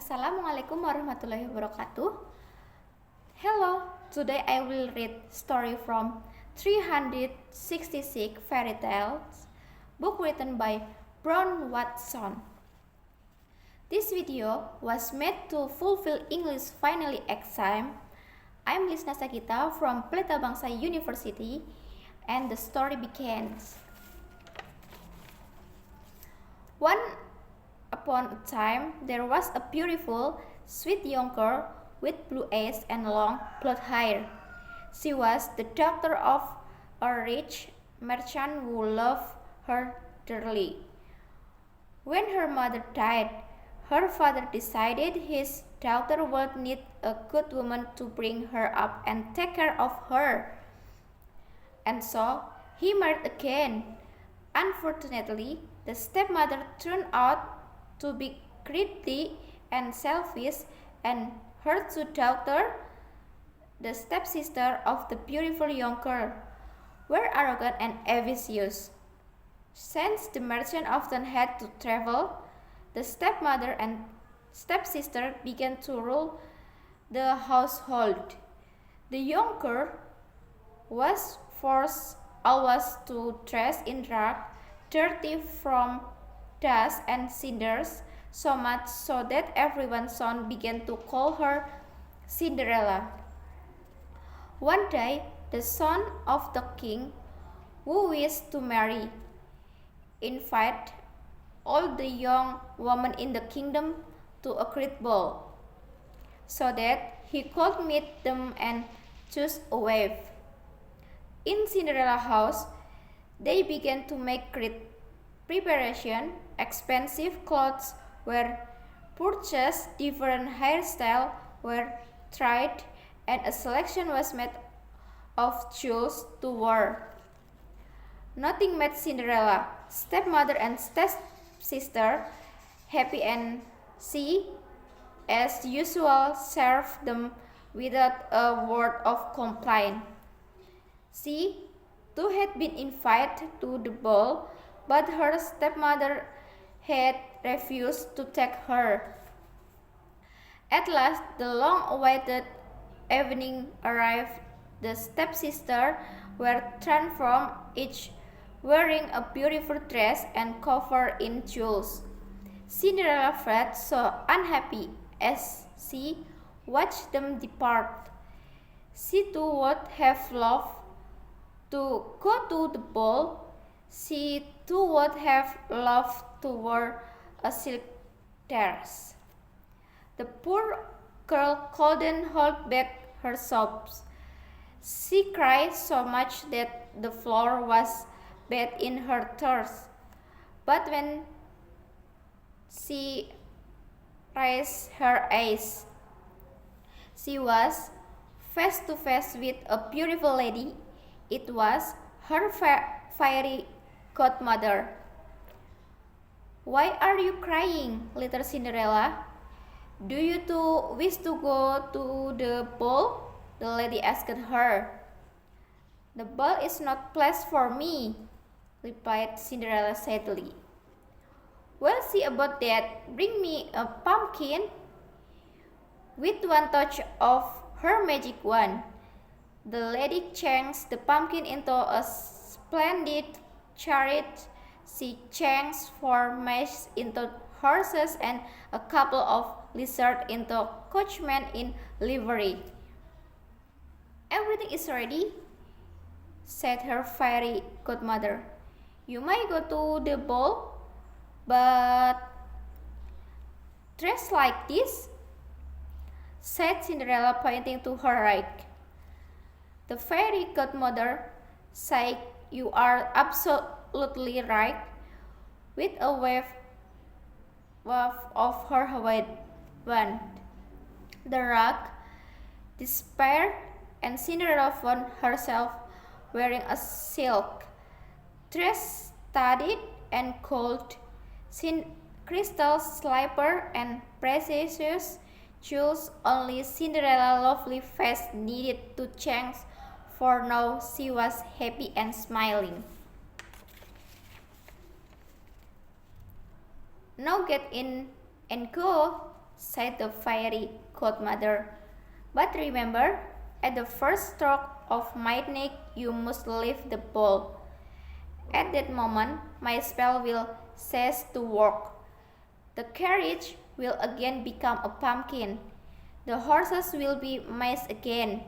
Assalamualaikum warahmatullahi wabarakatuh. Hello, today I will read story from 366 Fairy Tales, book written by Brown Watson. This video was made to fulfill English final exam. I'm Lisna Sagita from Pelita Bangsa University, and the story begins. Upon a time, there was a beautiful, sweet young girl with blue eyes and long blonde hair. She was the daughter of a rich merchant who loved her dearly. When her mother died, her father decided his daughter would need a good woman to bring her up and take care of her. And so, he married again. Unfortunately, the stepmother turned out to be greedy and selfish, and her two daughters, the stepsister of the beautiful young girl, were arrogant and ambitious. Since the merchant often had to travel, the stepmother and stepsister began to rule the household. The young girl was forced always to dress in dark, dirty from dust and cinders, so much so that everyone soon began to call her Cinderella. One day, the son of the king, who wished to marry, invited all the young women in the kingdom to a great ball, so that he could meet them and choose a wife. In Cinderella's house, they began to make great preparation. Expensive clothes were purchased, different hairstyles were tried, and a selection was made of jewels to wear. Nothing made Cinderella, stepmother and stepsister happy, and she, as usual, served them without a word of complaint. She, too, had been invited to the ball, but her stepmother had refused to take her. At last, the long-awaited evening arrived. The stepsisters were transformed, each wearing a beautiful dress and covered in jewels. Cinderella felt so unhappy as she watched them depart. She too would have loved to go to the ball. She too would have loved to wear a silk dress. The poor girl couldn't hold back her sobs. She cried so much that the floor was bathed in her tears. But when she raised her eyes, she was face to face with a beautiful lady. It was her fairy godmother. "Why are you crying, little Cinderella? Do you too wish to go to the ball?" the lady asked her. "The ball is not place for me," replied Cinderella sadly. "Well, see about that. Bring me a pumpkin." With one touch of her magic wand, the lady changed the pumpkin into a splendid chariot. She changed 4 mice into horses and a couple of lizards into coachmen in livery. "Everything is ready," said her fairy godmother. "You may go to the ball, but dress like this," said Cinderella, pointing to her right. The fairy godmother said, "You are absolutely right," with a wave of her wand. The rug disappeared, and Cinderella found herself wearing a silk dress studded and gold, crystal slipper, and precious jewels. Only Cinderella's lovely face needed to change, for now she was happy and smiling. "Now get in and go," said the fairy godmother. "But remember, at the first stroke of midnight you must leave the ball. At that moment my spell will cease to work. The carriage will again become a pumpkin, the horses will be mice again,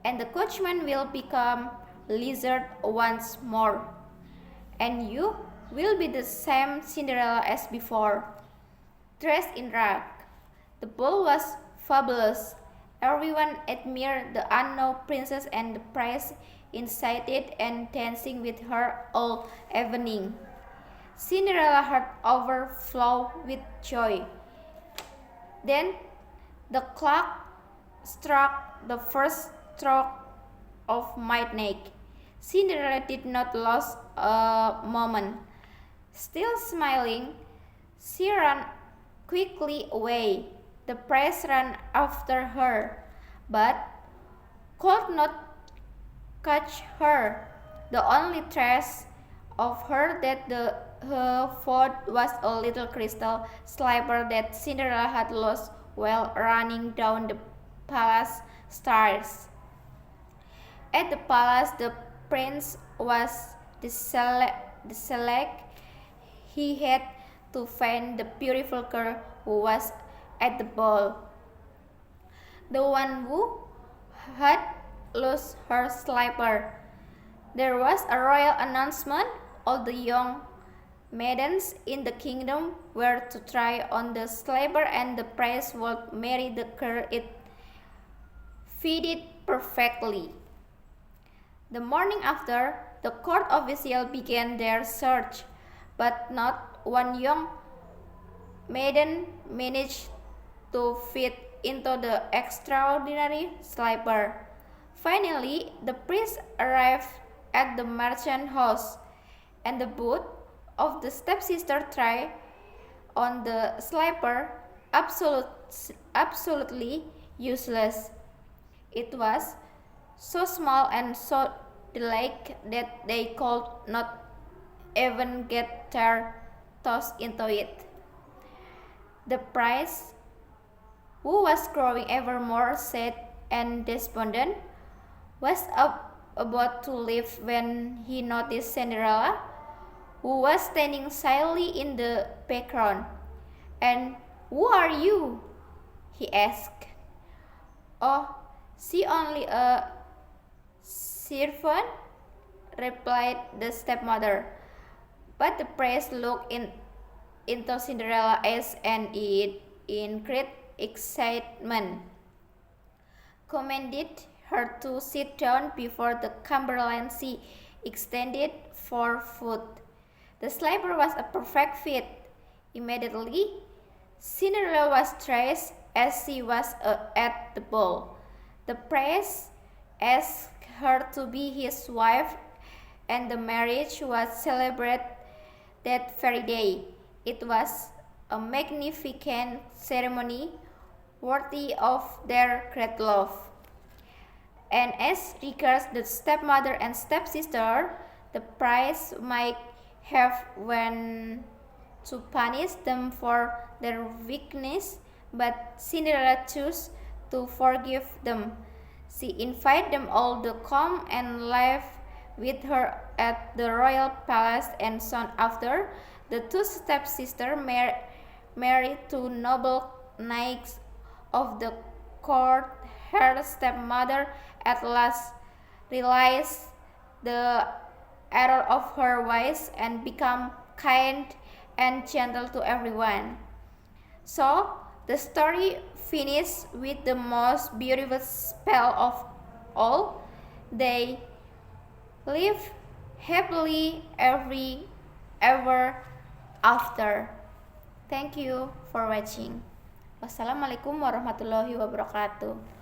and the coachman will become lizard once more. And you will be the same Cinderella as before, dressed in rag." The ball was fabulous. Everyone admired the unknown princess and the prince incited and dancing with her all evening. Cinderella's heart overflowed with joy. Then the clock struck the first stroke of midnight. Cinderella did not lose a moment. Still smiling, she ran quickly away. The prince ran after her, but could not catch her. The only trace of her that her foot was a little crystal slipper that Cinderella had lost while running down the palace stairs. At the palace, the prince was desolate. He had to find the beautiful girl who was at the ball, the one who had lost her slipper. There was a royal announcement. All the young maidens in the kingdom were to try on the slipper, and the prince would marry the girl it fitted perfectly. The morning after, the court officials began their search, but not one young maiden managed to fit into the extraordinary slipper. Finally, the prince arrived at the merchant house, and the both of the stepsisters tried on the slipper, absolutely useless. It was so small and so delicate that they could not even get their toes into it. The prince, who was growing ever more sad and despondent, was about to leave when he noticed Cinderella, who was standing silently in the background. "And who are you?" he asked. "Oh, she only a servant," replied the stepmother. But the prince looked into Cinderella's eyes and in great excitement commanded her to sit down before the Cumberland Sea extended 4 foot. The slipper was a perfect fit. Immediately, Cinderella was dressed as she was at the ball. The prince asked her to be his wife, and the marriage was celebrated that very day. It was a magnificent ceremony worthy of their great love. And as regards the stepmother and stepsister, the prince might have went to punish them for their weakness, but Cinderella chose to forgive them. She invited them all to come and live with her at the royal palace, and soon after, the two stepsisters married two noble knights of the court. Her stepmother at last realized the error of her ways and became kind and gentle to everyone. So, the story finished with the most beautiful spell of all. They live happily ever after. Thank you for watching. Wassalamualaikum warahmatullahi wabarakatuh.